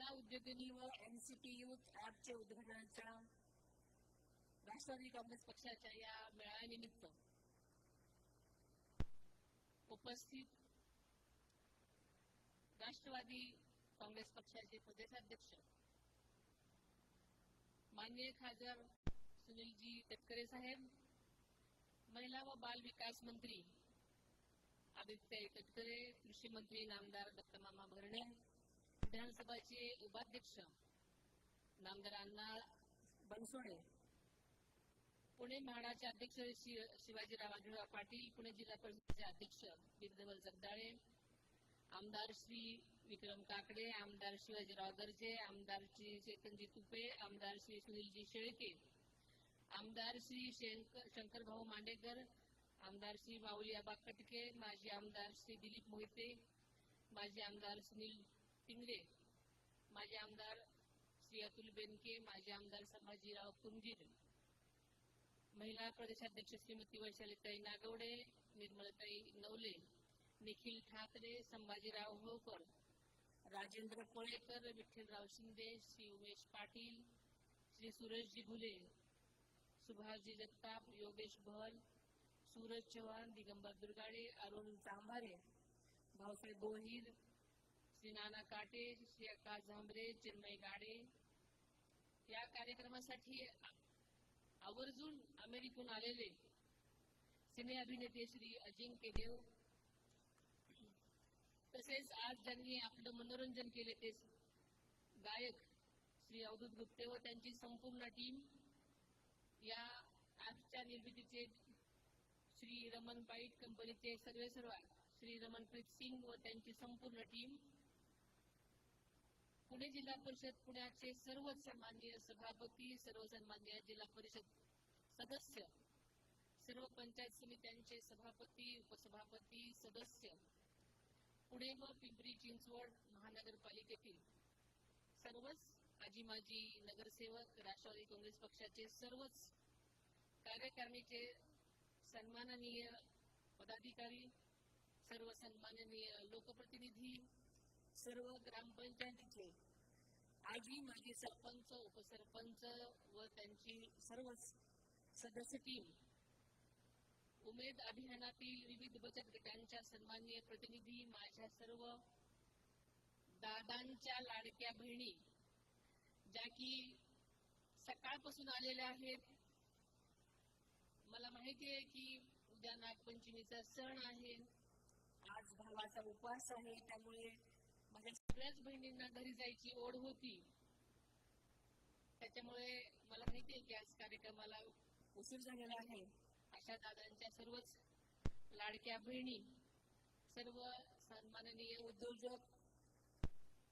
दादा उद्योगिनी व NCP youth ॲपचे उद्घाटनाच्या राष्ट्रवादी काँग्रेस पक्षाच्या या मेळाव्यानिमित्त उपस्थित राष्ट्रवादी काँग्रेस पक्षाचे प्रदेशाध्यक्ष माननीय खासदार सुनीलजी तटकरे साहेब, महिला व बाल विकास मंत्री आदित्य तटकरे, कृषी मंत्री नामदार दत्त मामा भरणे, विधानसभाचे उपाध्यक्ष नामदार अण्णा बनसोडे, पुणे म्हाडाचे अध्यक्ष शिवाजीराव आढळराव पाटील, पुणे जिल्हा परिषदेचे अध्यक्ष बिरदेवल जगदाळे, आमदार श्री विक्रम काकडे, आमदार शिवाजीराव गर्जे, आमदार श्री चेतनजी तुपे, आमदार श्री सुनीलजी शेळके, आमदार श्री शंकरभाऊ मांडेकर, आमदार श्री माऊली आबा कटके, माजी आमदार श्री दिलीप मोहिते, माजी आमदार सुनील टिंगरे, माजी आमदार श्री अतुल बेनके, माजी आमदार संभाजीराव कुंजीर, महिला प्रदेशाध्यक्ष श्रीमती वैशालीताई नागवडे, निर्मलताई नवले, निखिल ठाकरे, संभाजीराव होळकर, राजेंद्र पळेकर, विठ्ठलराव शिंदे, श्री उमेश पाटील, श्री सुरेशजी घुले, सुभाषजी जगताप, योगेश भल, सूरज चव्हाण, दिगंबर दुर्गाडे, अरुण चांभारे, भाऊसाहेब गोहिर, श्री नाना काटे, श्री आकाश झांबरे, चिन्मय गाडे. या कार्यक्रमासाठी आवर्जून अमेरिकेहून आलेले सिने अभिनेते श्री अजिंक्य देव, तसेच आज ज्यांनी आपलं मनोरंजन केले ते गायक श्री अवधूत गुप्ते व त्यांची संपूर्ण टीम, या ॲपच्या निर्मितीचे श्री रमन बाईट कंपनीचे सर्व श्री रमनप्रीत सिंग व त्यांची संपूर्ण टीम, पुणे जिल्हा परिषद पुण्याचे सर्व सन्माननीय सभापती, सर्व सन्माननीय जिल्हा परिषद सदस्य, सर्व पंचायत समित्यांचे सभापती, उपसभापती, सदस्य, पुणे व पिंपरी चिंचवड महानगरपालिकेतील सर्वच आजी माजी नगरसेवक, राष्ट्रवादी काँग्रेस पक्षाचे सर्वच कार्यकारिणीचे सन्माननीय पदाधिकारी, सर्व सन्माननीय लोकप्रतिनिधी, सर्व ग्रामपंचायतीचे आजी माजी सरपंच, उपसरपंच व त्यांची सर्वच सदस्य टीम, उमेद अभियानातील विविध बचत गटांच्या सन्माननीय प्रतिनिधी, माझ्या सर्व दादांच्या लाडक्या बहिणी ज्या की सकाळपासून आलेल्या आहेत. मला माहिती आहे की उद्या नागपंचमीचा सण आहे, आज भावाचा उपवास आहे, त्यामुळे माझ्या सगळ्याच बहिणींना घरी जायची ओढ होती. त्याच्यामुळे मला माहिती आहे की आज कार्यक्रमाला उशीर झालेला आहे. अशा दादांच्या सर्वच लाडक्या बहिणी, सर्व सन्माननीय उद्योजक,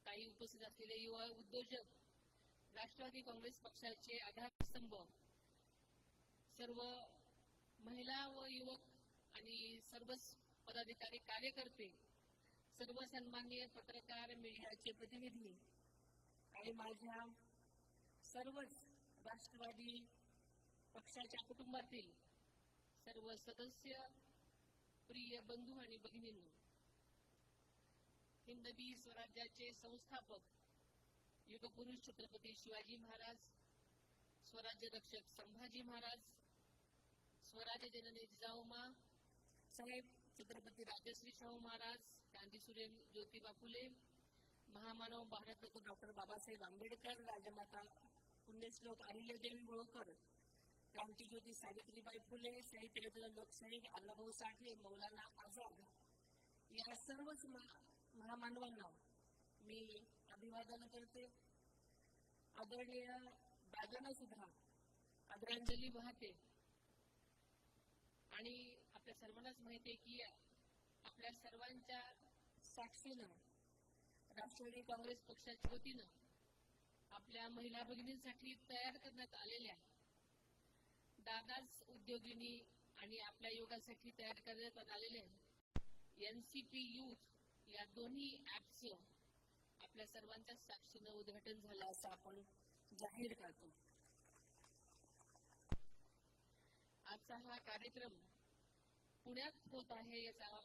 काही उपस्थित असलेले युवा उद्योजक, राष्ट्रवादी काँग्रेस पक्षाचे आधारस्तंभ, सर्व महिला व युवक आणि सर्वच पदाधिकारी कार्यकर्ते, सर्व सन्माननीय पत्रकार, मीडियाचे प्रतिनिधी आणि माझ्या सर्वच राष्ट्रवादी पक्षाच्या कुटुंबातील सर्व सदस्य, प्रिय बंधू आणि भगिनींनो, हिंदवी स्वराज्याचे संस्थापक युगपुरुष छत्रपती शिवाजी महाराज, स्वराज्य रक्षक संभाजी महाराज, स्वराज्य जननी जिजाऊमा साहेब, छत्रपती राजश्री शाहू महाराज, क्रांतीसूर्य ज्योतिबा फुले, महामानव भारतरत्न डॉक्टर बाबासाहेब आंबेडकर, राजमाता पुण्यश्लोक अहिल्यादेवी होळकर, क्रांतिज्योती सावित्रीबाई फुले, साहित्यरत्न लोकशाहीर अण्णाभाऊ साठे, मौलाना आझाद, या सर्वच महामानवांना मी अभिवादन करते. आदरणीय दादांना सुद्धा आदरांजली वाहते. आणि आपल्या सर्वांनाच माहिती आहे की आपल्या सर्वांच्या साक्षीनं राष्ट्रवादी काँग्रेस पक्षाच्या वतीनं आपल्या महिला भगिनींसाठी तयार करण्यात आलेल्या दादाच उद्योगिनी आणि आपल्या योगासाठी तयार करण्यात आलेले एनसीपी यूथ या दोन्ही ॲप्सचं आपल्या सर्वांच्या साक्षीनं उद्घाटन झालं असं आपण जाहीर करतो. आजचा हा कार्यक्रम पुण्यात होत आहे याचा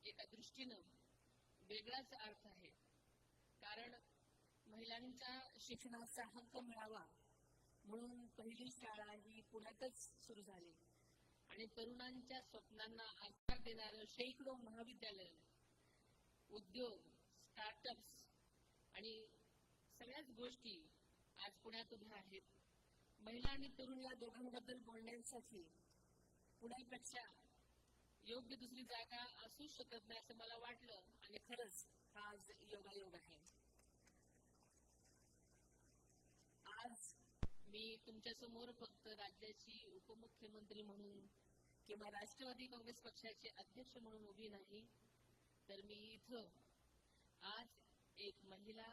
एका दृष्टीनं वेगळाच अर्थ आहे. कारण महिलांच्या शिक्षणाचा हक्क मिळावा म्हणून पहिली शाळा ही पुण्यातच सुरू झाली आणि तरुणांच्या स्वप्नांना आकार देणारं शेकडो महाविद्यालय, उद्योग, स्टार्टअप्स आणि सगळ्याच गोष्टी आज पुण्यात उभ्या आहेत. महिला आणि तरुण या दोघांबद्दल बोलण्यासाठी पुण्यापेक्षा योग्य दुसरी जागा असू शकत नाही असं मला वाटलं आणि खरंच हा आज योगायोग आहे. आज मी तुमच्या समोर फक्त राज्याची उपमुख्यमंत्री म्हणून किंवा राष्ट्रवादी काँग्रेस पक्षाचे अध्यक्ष म्हणून उभी नाही, तर मी इथं आज एक महिला,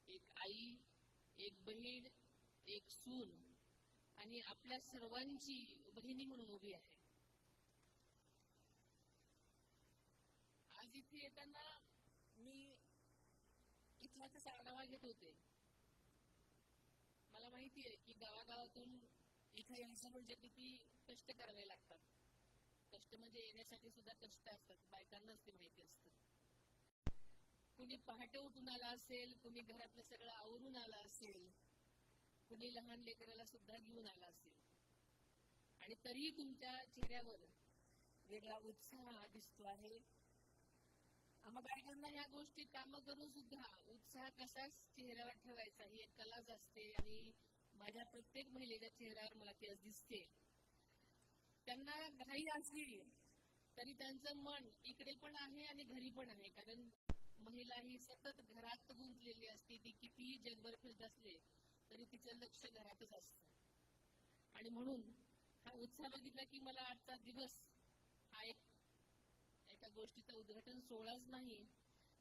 एक आई, एक बहीण, एक सून आणि आपल्या सर्वांची बहिणी म्हणून उभी आहे. आज इथे येताना मी इथलाच आढावा घेत होते. मला माहिती आहे की गावागावातून इथे यायचं म्हणजे किती कष्ट करावे लागतात. कष्ट म्हणजे येण्यासाठी सुद्धा कष्ट असतात, बायकांनाच ते माहिती असतं. कुणी पहाटे उठून आला असेल, कुणी घरातलं सगळं आवरून आला असेल, कुणी लहान लेकराला सुद्धा घेऊन आला असेल आणि तरीही तुमच्या चेहऱ्यावर वेगळा उत्साह दिसतो आहे. आम्हा बायकांना ह्या गोष्टी कामं करून सुद्धा उत्साह कसाच चेहऱ्यावर ठेवायचा ही एक कलाच असते आणि माझ्या प्रत्येक महिलेच्या चेहऱ्यावर मला ती दिसते. त्यांना घाई असली तरी त्यांचं मन इकडे पण आहे आणि घरी पण आहे, कारण महिला ही सतत घरात गुंतलेली असते. ती कितीही जगभर फिरत असले तरी तिचं लक्ष घरातच असतं आणि म्हणून हा उत्साह बघितला की मला आजचा दिवस हा एका गोष्टीचा उद्घाटन सोहळाच नाही,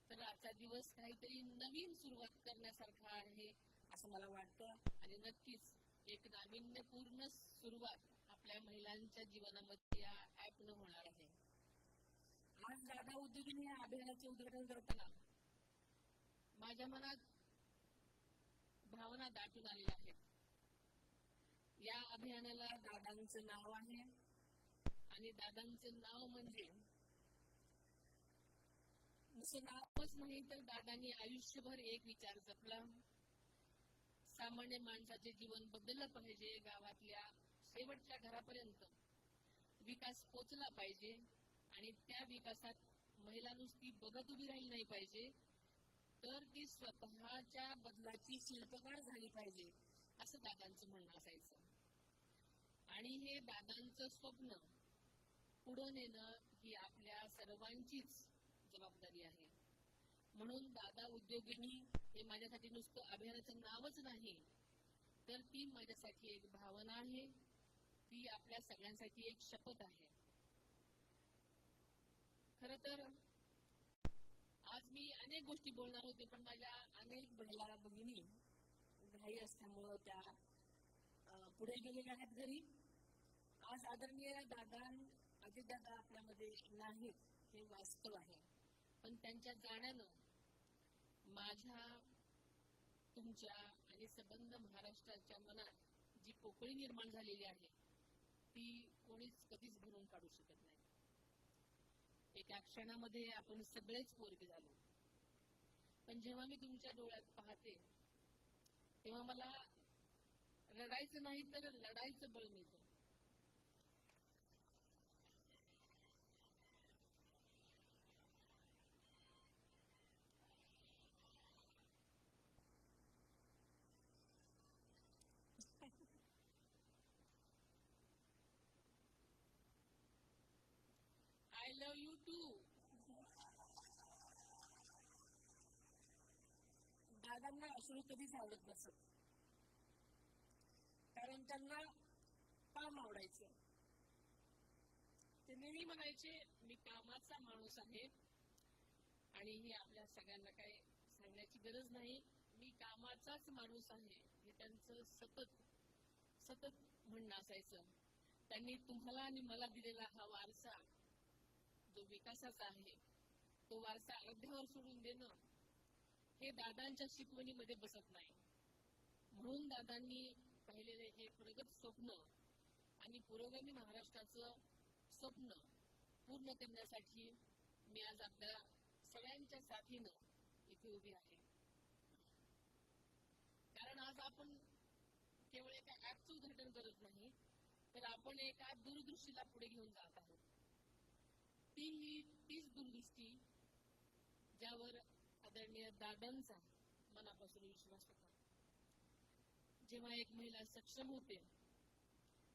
तर आजचा दिवस काहीतरी नवीन सुरुवात करण्यासारखा आहे असं मला वाटतं आणि नक्कीच एक नाविन्यपूर्ण सुरुवात आपल्या महिलांच्या जीवनामध्ये या ऍपनं होणार आहे. आज दादा उद्योगिनी या अभियानाचे उद्घाटन करताना माझ्या मनात भावना दाटून आलेल्या आहेत. या अभियानाला दादांचं नाव आहे आणि दादांचं नाव म्हणजे नुसतं नावच नाही, तर दादांनी आयुष्यभर एक विचार जपला. सामान्य माणसाचे जीवन बदललं पाहिजे, गावातल्या शेवटच्या घरापर्यंत विकास पोचला पाहिजे आणि त्या विकासात महिला नुसती बघत उभी राहिली नाही पाहिजे, तर ती स्वतःच्या बदलाची शिल्पकार झाली पाहिजे असं दादांचं म्हणणं असायचं. आणि हे दादांचं स्वप्न पुढे नेणं ही आपल्या सर्वांचीच जबाबदारी आहे. म्हणून दादा उद्योगिनी हे माझ्यासाठी नुसतं अभियानाचं नावच नाही, तर ती माझ्यासाठी एक भावना आहे, ती आपल्या सगळ्यांसाठी एक शपथ आहे. खरं तर आज मी अनेक गोष्टी बोलणार होते, पण माझ्या अनेक महिला भगिनी घाई असल्यामुळं त्या पुढे गेलेल्या आहेत घरी. आज आदरणीय दादा अजितदादा आपल्यामध्ये नाहीत हे वास्तव आहे, पण त्यांच्या जाण्यानं माझ्या, तुमच्या आणि संबंध महाराष्ट्राच्या मनात जी पोकळी निर्माण झालेली आहे ती कोणीच कधीच भरून काढू शकत नाही. एका क्षणामध्ये आपण सगळेच पोरके झालो, पण जेव्हा मी तुमच्या डोळ्यात पाहते तेव्हा मला रडायचं नाही तर लढायचं बळ मिळतं. I love you too. दादांना अश्रू कधीच आवडत नसत, कारण त्यांना काम आवडायचं. ते नेहमी म्हणायचे मी कामाचा माणूस आहे आणि ही आपल्या सगळ्यांना काही सांगण्याची गरज नाही, मी कामाचाच माणूस आहे हे त्यांचं सतत सतत म्हणणं असायचं. त्यांनी तुम्हाला आणि मला दिलेला हा वारसा जो विकासाचा आहे तो वारसा अर्ध्यावर सोडून देणं हे दादांच्या शिकवणीमध्ये बसत नाही. म्हणून दादांनी पाहिलेले हे प्रगत स्वप्न आणि पुरोगामी महाराष्ट्राचं स्वप्न पूर्ण करण्यासाठी मी आज आपल्या सगळ्यांच्या साथीनं इथे उभी आहे. आज आपण केवळ एका ऍपचं उद्घाटन करत नाही, तर आपण एका दूरदृष्टीला पुढे घेऊन जात आहोत. तीच दूरदृष्टी ज्यावर आदरणीय दादांचा मनापासून विश्वास होता. जेव्हा एक महिला सक्षम होते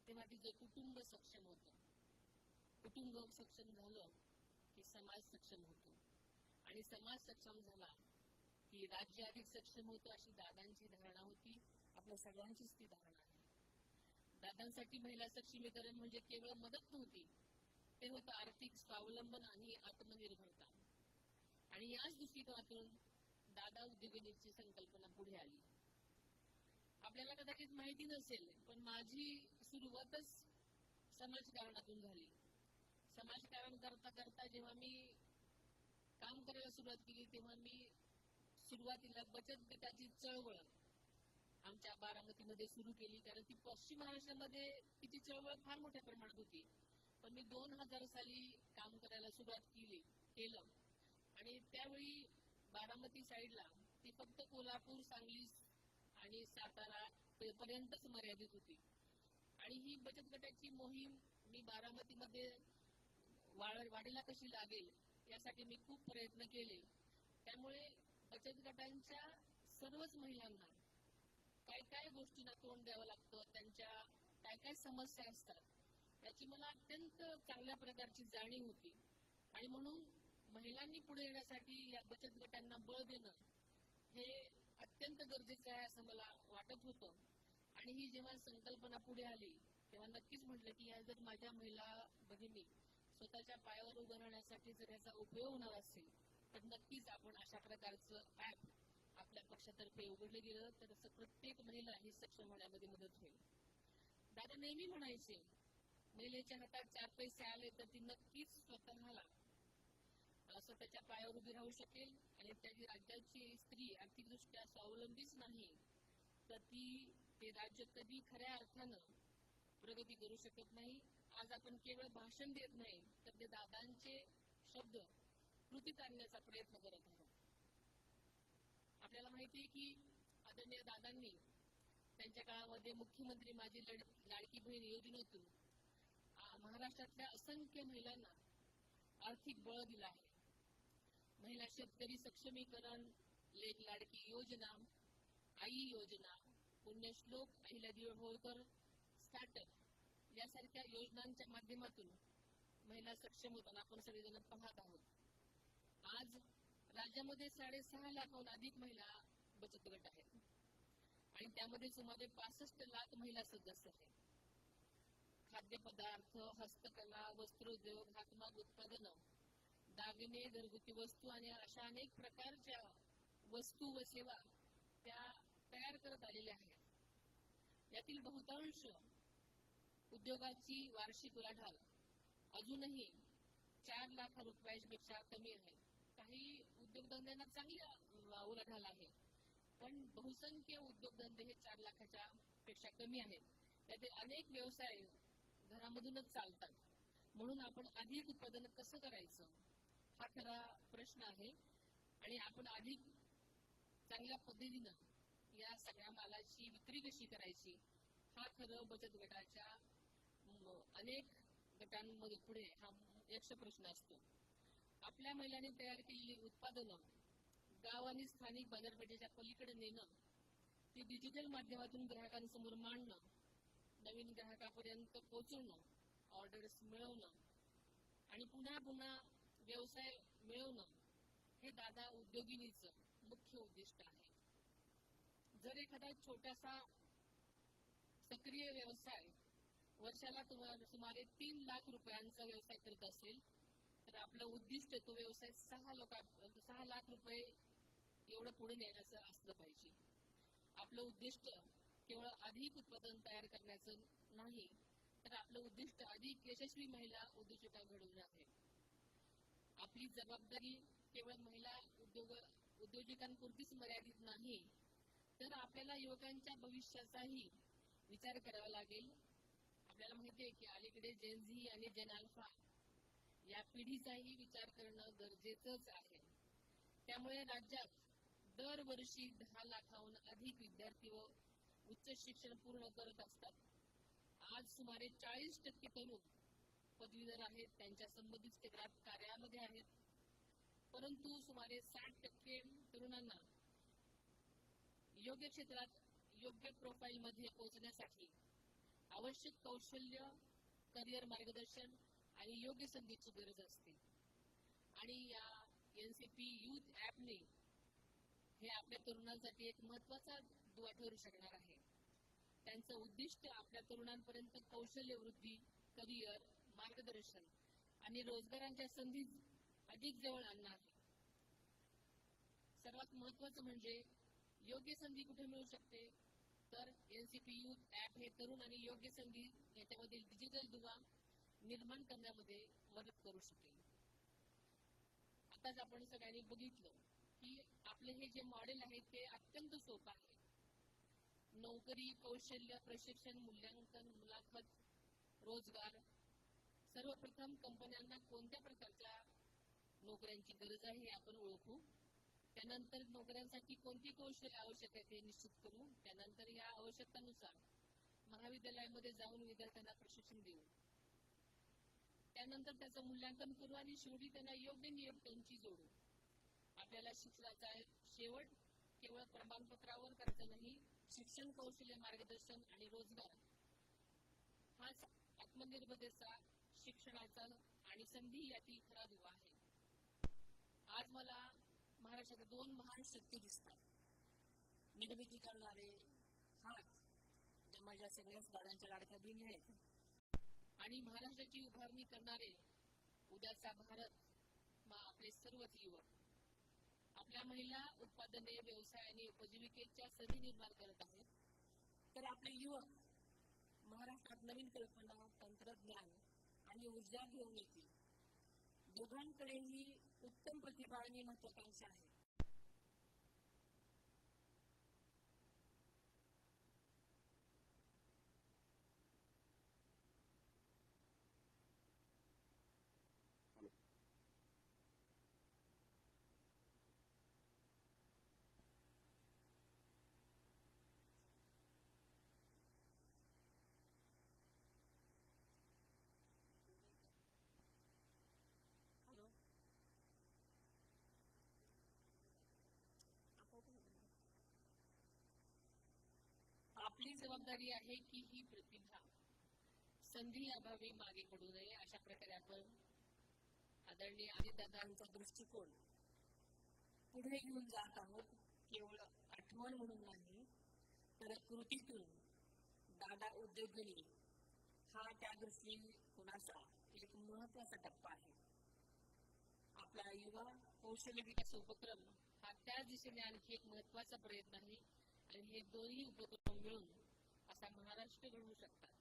तेव्हा तिचं कुटुंब सक्षम होतं. कुटुंब सक्षम झालं की समाज सक्षम होतो, आणि समाज सक्षम झाला की राज्य अधिक सक्षम होतं, अशी दादांची धारणा होती. आपल्या सगळ्यांचीच ती धारणा आहे. दादांसाठी महिला सक्षमीकरण म्हणजे केवळ मदत नव्हती, ते होतं आर्थिक स्वावलंबन आणि आत्मनिर्भरता. आणि याच दृष्टिकोनातून दादा उद्योगिनीची संकल्पना पुढे आली. आपल्याला कदाचित माहिती नसेल, पण माझी सुरुवातच समाजकारणातून झाली. समाजकारण करता करता जेव्हा मी काम करायला सुरुवात केली, तेव्हा मी सुरुवातीला बचत गटाची चळवळ आमच्या बारामतीमध्ये सुरू केली. कारण ती पश्चिम महाराष्ट्रामध्ये तिची चळवळ फार मोठ्या प्रमाणात होती. पण मी 2000 साली काम करायला सुरुवात केलं, आणि त्यावेळी बारामती साईडला ती फक्त कोल्हापूर, सांगली आणि सातारा पर्यंतच मर्यादित होती. आणि ही बचत गटाची मोहीम मी बारामतीमध्ये वाढीला कशी लागेल यासाठी मी खूप प्रयत्न केले. त्यामुळे बचत गटांच्या सर्वच महिलांना काय काय गोष्टींना तोंड द्यावं लागतं, त्यांच्या काय काय समस्या असतात, याची मला अत्यंत चांगल्या प्रकारची जाणीव होती. आणि म्हणून महिलांनी पुढे येण्यासाठी या बचत गटांना बळ देणं हे अत्यंत गरजेचं आहे असं मला वाटत होतं. आणि ही जेव्हा संकल्पना पुढे आली तेव्हा नक्कीच म्हटलं की या जर माझ्या महिला भगिनी स्वतःच्या पायावर उभं राहण्यासाठी जर याचा उपयोग होणार असेल, तर नक्कीच आपण अशा प्रकारचं ऍप आपल्या पक्षातर्फे उघडलं गेलं तर प्रत्येक महिला ही सक्षम होण्यामध्ये मदत होईल. दादा नेहमी म्हणायचे, महिलेच्या हातात 4 पैसे आले तर ती नक्कीच स्वतःच्या पायावर उभी राहू शकेल. आणि त्याची राज्याची स्त्री आर्थिकदृष्ट्या स्वावलंबीच नाही तर ते राज्य कधी खऱ्या अर्थानं प्रगती करू शकत नाही. आज आपण केवळ भाषण देत नाही, तर ते दादांचे शब्द कृतीत आणण्याचा प्रयत्न करत आहोत. आपल्याला माहिती आहे की आदरणीय दादांनी त्यांच्या काळामध्ये मुख्यमंत्री माझी लाडकी बहीण योजनेतून महाराष्ट्रातल्या असंख्य महिलांना आर्थिक बळ दिलं आहे. महिला शेतकरी सक्षमीकरण, लेक लाडकी योजना, आई योजना, पुण्यश्लोक अहिल्यादेवी होळकर स्टार्टअप यासारख्या योजनांच्या माध्यमातून महिला सक्षम होताना आपण सगळेजण पाहत आहोत. आज राज्यामध्ये 6.5 लाखाहून अधिक महिला बचत गट आहेत आणि त्यामध्ये सुमारे 65 लाख महिला सदस्य आहेत. खाद्यपदार्थ, हस्तकला, वस्त्रोद्योग, हातमाग उत्पादनं, दागिने, घरगुती वस्तू आणि अशा अनेक प्रकारच्या वस्तू व सेवा त्या तयार करत आलेल्या आहेत. यातील बहुतांश उद्योगाची वार्षिक उलाढाल अजूनही 4 लाख रुपयांपेक्षा कमी आहे. काही उद्योगधंद्यांना चांगली उलाढाल आहे, पण बहुसंख्य उद्योगधंदे हे 4 लाखाच्या पेक्षा कमी आहेत. त्यातील अनेक व्यवसाय घरामधूनच चालतात. म्हणून आपण अधिक उत्पादन कसं करायचं हा खरा प्रश्न आहे. आणि आपण अधिक चांगल्या पद्धतीनं या सगळ्या मालाची विक्री कशी करायची हा खरं बचत गटाच्या अनेक गटांमध्ये पुढे हा यक्ष प्रश्न असतो. आपल्या महिलांनी तयार केलेली उत्पादनं गाव आणि स्थानिक बाजारपेठेच्या पलीकडे नेणं, ती डिजिटल माध्यमातून ग्राहकांसमोर मांडणं, नवीन ग्राहकापर्यंत पोहोचवणं, ऑर्डर्स मिळवणं आणि पुन्हा पुन्हा व्यवसाय मिळवणं हे दादा उद्योगिनीचं मुख्य उद्दिष्ट आहे. जर एखादा छोटासा सक्रिय व्यवसाय वर्षाला सुमारे 3 लाख रुपयांचा व्यवसाय करत असेल तर आपलं उद्दिष्ट तो व्यवसाय 6 लाख रुपये एवढं पुढे नेण्याचं असलं पाहिजे. आपलं उद्दिष्ट केवळ अधिक उत्पादन तयार करण्याचं नाही, तर आपलं उद्दिष्ट अधिक यशस्वी महिला उद्योजका घडवणं आहे. आपली जबाबदारी केवळ महिला उद्योजकांपुरतीच मर्यादित नाही, तर आपल्याला युवकांच्या भविष्याचाही विचार करावा लागेल. आपल्याला माहिती आहे की अलीकडे जेन झी आणि जेन अल्फा या पिढीचाही विचार करणं गरजेचंच आहे. त्यामुळे राज्यात दरवर्षी 10 लाखाहून अधिक विद्यार्थी व उच्च शिक्षण पूर्ण करत असतात. आज सुमारे 40% तरुण पदवीधर आहेत, त्यांच्या संबंधित क्षेत्रात कार्यामध्ये आहेत. परंतु सुमारे 60% तरुणांना योग्य क्षेत्रात योग्य प्रोफाईल मध्ये पोहोचण्यासाठी आवश्यक कौशल्य, करिअर मार्गदर्शन आणि योग्य संधीची गरज असते. आणि या एनसीपी युथ ॲपने हे आपल्या तरुणांसाठी एक महत्त्वाचा दुवा ठरू शकणार आहे. त्यांचं उद्दिष्ट आपल्या तरुणांपर्यंत कौशल्य वृद्धी, करिअर मार्गदर्शन आणि रोजगारांच्या संधी अधिक जवळ आणणं आहे. सर्वात महत्त्वाचं म्हणजे योग्य संधी कुठे मिळू शकते, तर एनसीपी युथ ॲप हे तरुण आणि योग्य संधी याच्यामधील डिजिटल दुवा निर्माण करण्यामध्ये मदत करू शकेल. आताच आपण सगळ्यांनी बघितलं की आपले हे जे मॉडेल आहे ते अत्यंत सोपं आहे. नोकरी, कौशल्य, प्रशिक्षण, मूल्यांकन, मुलाखत, रोजगार. सर्वप्रथम कंपन्यांना कोणत्या प्रकारच्या नोकऱ्यांची गरज आहे हे आपण ओळखू. त्यानंतर नोकऱ्यांसाठी कोणती कौशल्य आवश्यक आहे ते निश्चित करू. त्यानंतर या आवश्यकतानुसार महाविद्यालयामध्ये जाऊन विद्यार्थ्यांना प्रशिक्षण देऊ. त्यानंतर त्याचं मूल्यांकन करू आणि शेवटी त्यांना योग्य नियुक्त्यांची जोडू. आपल्याला शिक्षणाचा शेवट केवळ प्रमाणपत्रावर करायचा नाही. शिक्षण, कौशल्य, मार्गदर्शन आणि रोजगार हाच आत्मनिर्भरतेचा, शिक्षणाचा आणि संधी यातील खरा दुवा आहे. आज मला महाराष्ट्रात 2 महान शक्ती दिसतात. निर्मिती करणारे हाच ज्या माझ्या सगळ्याच दादांच्या लाडक्या बहिणी आहेत, आणि महाराष्ट्राची उभारणी करणारे उद्याचा भारत आपले सर्वच युवक. आपल्या महिला उत्पादने, व्यवसाय आणि उपजीविकेच्या संधी निर्माण करत आहेत. तर आपले युवक महाराष्ट्रात नवीन कल्पना, तंत्रज्ञान आणि ऊर्जा घेऊन येतील. दोघांकडेही उत्तम प्रतिभा आणि महत्त्वाकांक्षा आहे. आपली जबाबदारी आहे की ही प्रतिभा संधी अभावी मागे पडू नये. अशा प्रकारे आपण आदरणीय अजितदादांचा दृष्टिकोन पुढे घेऊन जात आहोत. केवळ आठवण म्हणून नाही, तर कृतीतून दादा उद्योजनी हा त्या दृष्टिकोनाचा एक महत्त्वाचा टप्पा आहे. आपला युवा कौशल्य विकास उपक्रम हा त्याच दिशेने आणखी एक महत्त्वाचा प्रयत्न आहे. आणि हे दोन्ही उपक्रम मिळून असा महाराष्ट्र घडवू शकतात,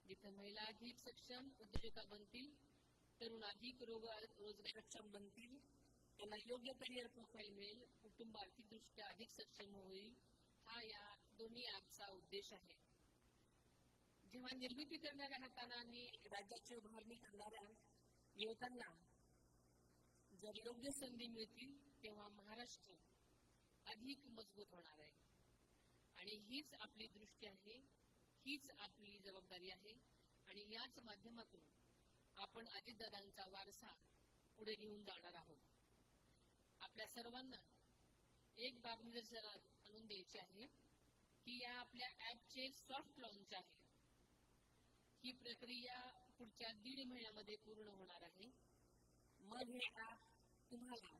जिथे महिला अधिक सक्षम उद्योजका बनतील, तरुण अधिक रोजगारक्षम बनतील, त्यांना योग्य करिअर प्रोफाईल मिळेल, कुटुंब आर्थिकदृष्ट्या अधिक सक्षम होईल. हा या दोन्ही ॲपचा उद्देश आहे. जेव्हा निर्मिती करणाऱ्या हातांना आणि राज्याची उभारणी करणाऱ्या युवकांना जर योग्य संधी मिळतील, तेव्हा महाराष्ट्र अधिक मजबूत होणार आहे. आणि हीच आपली दृष्टी आहे, हीच आपली जबाबदारी आहे. आणि याच माध्यमातून आपण अजितदादांचा वारसा पुढे घेऊन जाणार आहोत. आपल्या सर्वांना एक बाब निदर्शनास आणून द्यायची आहे की या आपल्या ॲपचे सॉफ्ट लॉन्च आहे. ही प्रक्रिया पुढच्या 1.5 महिन्यामध्ये पूर्ण होणार आहे. मग हे ॲप तुम्हाला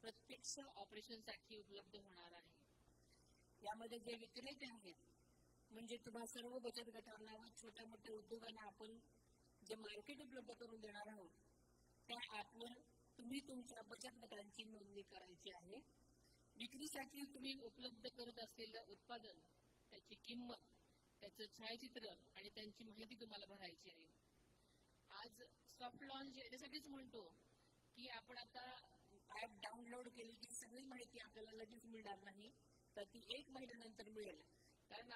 प्रत्यक्ष ऑपरेशनसाठी उपलब्ध होणार आहे. यामध्ये जे विक्रेते आहेत, म्हणजे तुम्हा सर्व बचत गटांना व छोट्या मोठ्या उद्योगांना आपण जे मार्केट उपलब्ध करून देणार आहोत, त्या ॲपवर तुम्ही तुमच्या बचत गटांची नोंदणी करायची आहे. विक्रीसाठी तुम्ही उपलब्ध करत असलेलं उत्पादन, त्याची किंमत, त्याचं छायाचित्र आणि त्यांची माहिती तुम्हाला भरायची आहे. आज सॉफ्ट लॉन्च याच्यासाठीच म्हणतो की आपण आता ॲप डाउनलोड केली की सगळी माहिती आपल्याला लगेच मिळणार नाही, तर ती 1 महिन्यानंतर मिळेल. कारण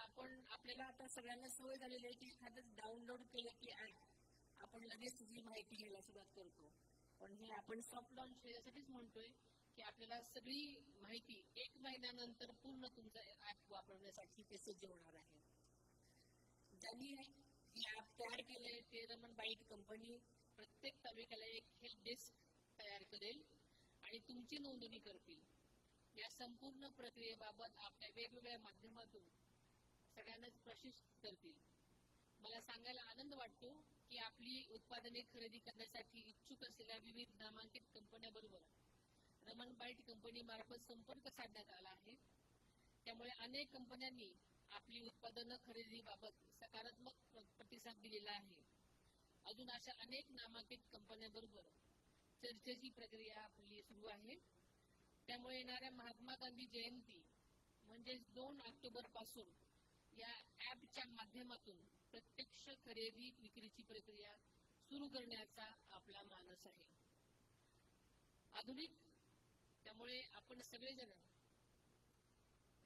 आपल्याला आता सगळ्यांना सवय झालेली आहे की एखादं डाउनलोड केलं की ॲप आपण लगेच तुझी माहिती घ्यायला सुरुवात करतो. पण हे आपण सॉफ्ट लॉन्च याच्यासाठीच म्हणतोय की आपल्याला सगळी माहिती 1 महिन्यानंतर पूर्ण तुमचं ऍप वापरण्यासाठी ते सज्ज होणार आहे. ज्यांनी हे ऍप तयार केलंय ते रमण बाईट कंपनी प्रत्येक तालुक्याला एक हेल्प डेस्क तयार करेल आणि तुमची नोंदणी करतील. या संपूर्ण प्रक्रियेबाबत आपल्या वेगवेगळ्या माध्यमातून सगळ्यांनाच प्रशिक्षित करतील. मला सांगायला आनंद वाटतो की आपली उत्पादने खरेदी करण्यासाठी इच्छुक असलेल्या विविध नामांकित कंपन्यांबरोबर रमण बाईट कंपनी मार्फत संपर्क साधण्यात आला आहे. त्यामुळे अनेक कंपन्यांनी आपली उत्पादनं खरेदीबाबत सकारात्मक प्रतिसाद दिलेला आहे. अजून अशा अनेक नामांकित कंपन्यांबरोबर चर्चेची प्रक्रिया आपली सुरू आहे. त्यामुळे येणाऱ्या महात्मा गांधी जयंती म्हणजे 2 ऑक्टोबर पासून या ऍपच्या माध्यमातून प्रत्यक्ष खरेदी विक्रीची प्रक्रिया सुरू करण्याचा आपला मानस आहे. आधुनिक त्यामुळे आपण सगळेजण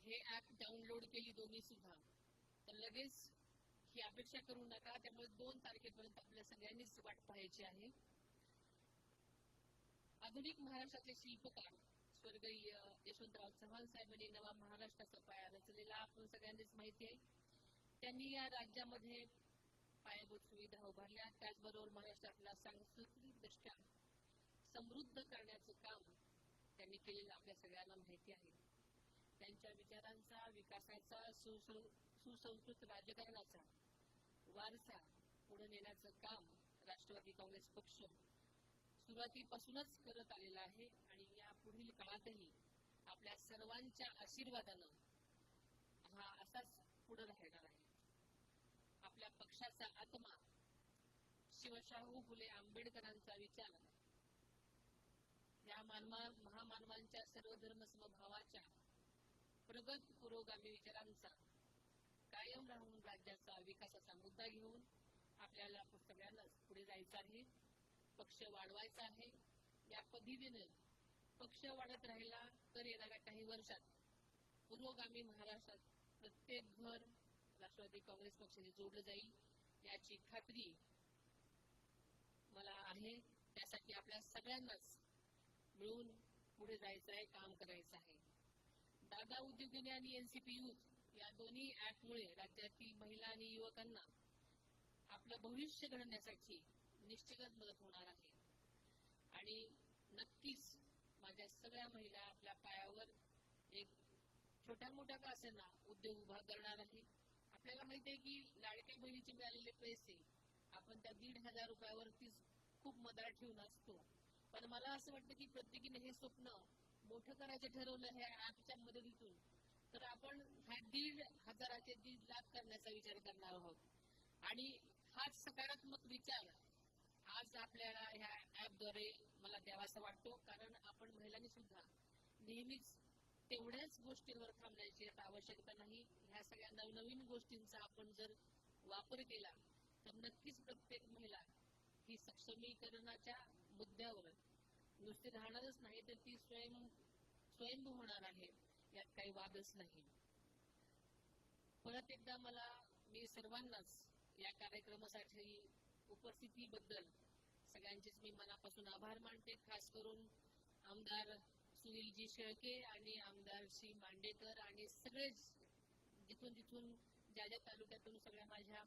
हे ऍप डाउनलोड केली दोन्ही सुद्धा, तर लगेच ही अपेक्षा करू नका. त्यामुळे 2 तारखेपर्यंत आपल्या सगळ्यांनीच वाट पाहायची आहे. आधुनिक महाराष्ट्रातले शिल्पकार स्वर्गीय यशवंतराव चव्हाण साहेबांनी नवा महाराष्ट्राचा पाया रचलेला आपण सगळ्यांनीच माहिती आहे. त्यांनी या राज्यामध्ये पायाभूत सुविधा उभारल्या. त्याचबरोबर महाराष्ट्रातला सांस्कृतिक दृष्ट्या समृद्ध करण्याचं काम त्यांनी केलेलं आपल्या सगळ्यांना माहिती आहे. त्यांच्या विचारांचा, विकासाचा, सुसंस्कृत राजकारणाचा वारसा पुढे नेण्याचं काम राष्ट्रवादी काँग्रेस पक्ष सुरुवातीपासूनच करत आलेला आहे आणि या पुढील काळातही आपल्या सर्वांच्या आशीर्वादानं हा असाच पुढे राहणार आहे. आपल्या पक्षाचा आत्मा शिवशाहू फुले आंबेडकरांचा विचार या महामानवांच्या सर्वधर्म समभावाच्या प्रगत पुरोगामी विचारांचा कायम राहून राज्याचा विकासाचा मुद्दा घेऊन आपल्याला सगळ्यांनाच पुढे जायचं आहे. पक्ष वाढवायचा आहे. या पद्धतीने पक्ष वाढत राहिला तर येणाऱ्या काही वर्षात पुरोगामी महाराष्ट्रात प्रत्येक घर राष्ट्रवादी काँग्रेस पक्षाने जोडलं जाईल याची खात्री मला आहे. त्यासाठी आपल्या सगळ्यांनाच मिळून पुढे जायचं आहे, काम करायचं आहे. दादा उद्योगिनी आणि एनसीपी यूथ या दोन्ही ऍपमुळे राज्यातील महिला आणि युवकांना आपलं भविष्य घडवण्यासाठी निश्चितच मदत होणार आहे. आणि नक्कीच माझ्या सगळ्या महिला आपल्या पायावर एक छोट्या मोठ्या का असेना उद्योग उभा करणार आहे. आपल्याला माहिती आहे की लाडक्या बहिणीचे मिळालेले पैसे आपण त्या 1,500 रुपयावरतीच खूप मदार ठेवून असतो. पण मला असं वाटतं की प्रत्येकीने हे स्वप्न मोठं करायचं ठरवलं ह्या ऍपच्या मदतीतून, तर आपण ह्या 1,500 चे 1.5 लाख करण्याचा विचार करणार आहोत. आणि हाच सकारात्मक विचार आज आपल्याला ह्या ऍपद्वारे मला द्यावासा वाटतो. कारण आपण महिलांनी सुद्धा नेहमीच तेवढ्याच गोष्टींवर थांबण्याची आवश्यकता नाही. ह्या सगळ्या नवनवीन गोष्टींचा आपण जर वापर केला तर नक्कीच प्रत्येक महिला ही सक्षमीकरणाच्या मुद्द्यावर नुसती राहणारच नाही तर ती स्वयंभू होणार आहे, यात काही वादच नाही. परत एकदा मी सर्वांनाच या कार्यक्रमासाठी उपस्थितीबद्दल सगळ्यांचेच मी मनापासून आभार मानते. खास करून आमदार सुनीलजी शेळके आणि आमदार श्री मांडेकर आणि सगळेच जिथून ज्या तालुक्यातून सगळ्या माझ्या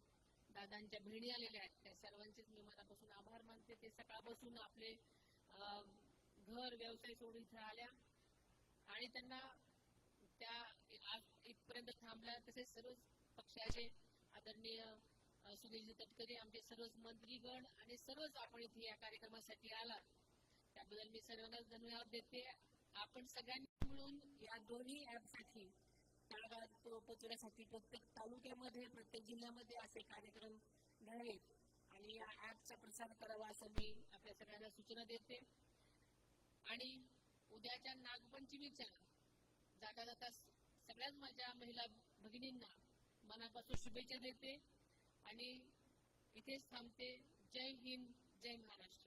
दादांच्या बहिणी आलेल्या आहेत त्या सर्वांचेच मी मनापासून आभार मानते. ते सकाळपासून आपले घर व्यवसाय सोडून इथे आल्या आणि त्यांना त्या आज इथपर्यंत थांबल्या. तसेच सर्व पक्षाचे आदरणीय सुनीलजी तटकरे, आमचे सर्वच मंत्रीगण आणि सर्वच आपण इथे या कार्यक्रमासाठी आला त्याबद्दल मी सर्वांना धन्यवाद देते. आपण सगळ्यांनी मिळून या दोन्ही ऍपसाठी तळागाळात पोहोचण्यासाठी प्रत्येक तालुक्यामध्ये प्रत्येक जिल्ह्यामध्ये असे कार्यक्रम घ्यावेत आणि या ऍपचा प्रसार करावा असं मी आपल्या सगळ्यांना सूचना देते. आणि उद्याच्या नागपंचमीच्या जाता जाता सगळ्याच माझ्या महिला भगिनींना मनापासून शुभेच्छा देते आणि इथेच थांबते. जय हिंद, जय महाराष्ट्र.